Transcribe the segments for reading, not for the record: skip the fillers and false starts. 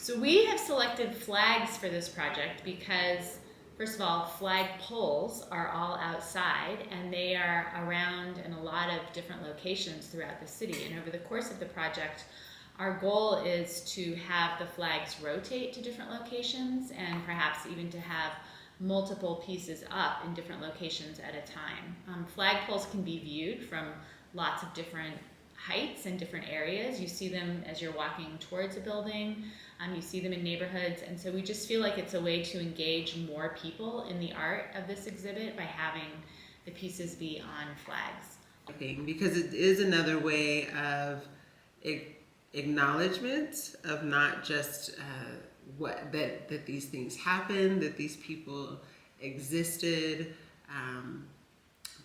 So we have selected flags for this project because, first of all, flag poles are all outside and they are around in a lot of different locations throughout the city. And over the course of the project, our goal is to have the flags rotate to different locations and perhaps even to have multiple pieces up in different locations at a time. Flagpoles can be viewed from lots of different heights and different areas. You see them as you're walking towards a building, you see them in neighborhoods, and so we just feel like it's a way to engage more people in the art of this exhibit by having the pieces be on flags. Because it is another way of acknowledgement of not just that these things happened, that these people existed,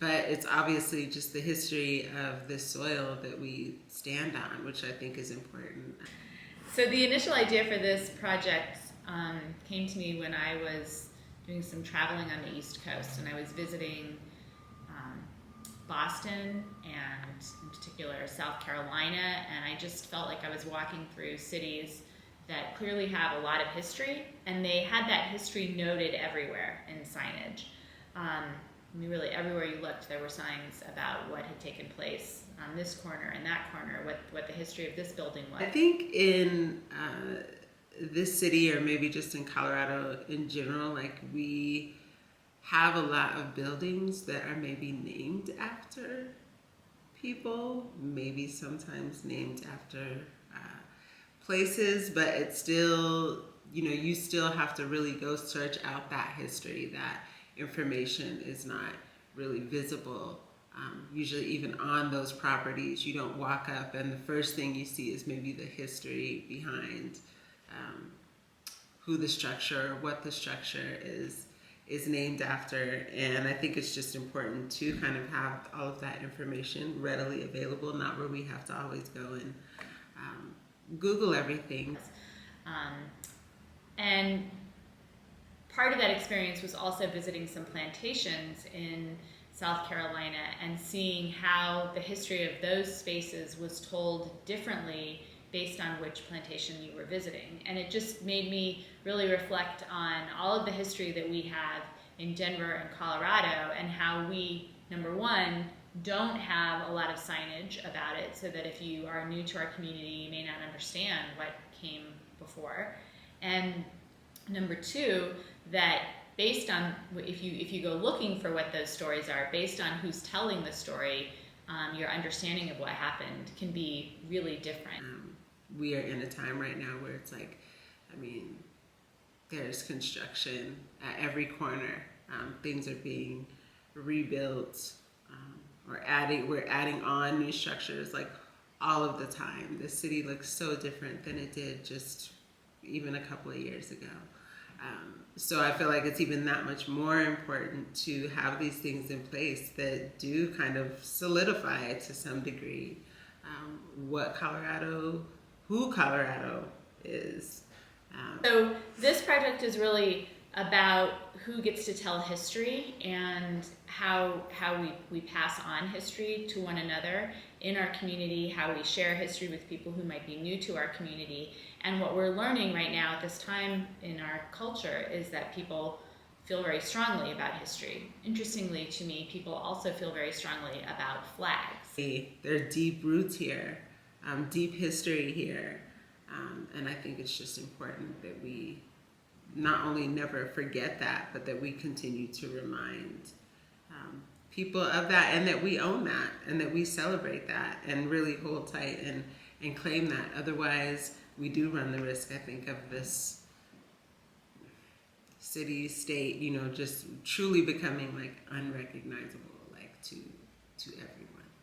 but it's obviously just the history of this soil that we stand on, which I think is important. So the initial idea for this project came to me when I was doing some traveling on the East Coast, and I was visiting Boston and in particular South Carolina, and I just felt like I was walking through cities that clearly have a lot of history, and they had that history noted everywhere in signage. I mean, really everywhere you looked there were signs about what had taken place on this corner and that corner, what the history of this building was. I think in this city, or maybe just in Colorado in general, like we have a lot of buildings that are maybe named after people, maybe sometimes named after places, but it's still, you still have to really go search out that history. That information is not really visible. Usually even on those properties, you don't walk up and the first thing you see is maybe the history behind who the structure, what the structure is named after. And I think it's just important to kind of have all of that information readily available, not where we have to always go and Google everything. And part of that experience was also visiting some plantations in South Carolina and seeing how the history of those spaces was told differently based on which plantation you were visiting. And it just made me really reflect on all of the history that we have in Denver and Colorado, and how we, number one, don't have a lot of signage about it, so that if you are new to our community, you may not understand what came before. And number two, that based on, if you go looking for what those stories are, based on who's telling the story, your understanding of what happened can be really different. We are in a time right now where it's like, there's construction at every corner. Things are being rebuilt, we're adding on new structures like all of the time. The city looks so different than it did just even a couple of years ago. So I feel like it's even that much more important to have these things in place that do kind of solidify to some degree who Colorado is. So this project is really about who gets to tell history and how we pass on history to one another in our community, how we share history with people who might be new to our community. And what we're learning right now at this time in our culture is that people feel very strongly about history. Interestingly to me, people also feel very strongly about flags. There are deep roots here, deep history here, and I think it's just important that we not only never forget that, but that we continue to remind people of that, and that we own that, and that we celebrate that, and really hold tight and claim that. Otherwise, we do run the risk, I think, of this city, state, just truly becoming like unrecognizable, like to everyone.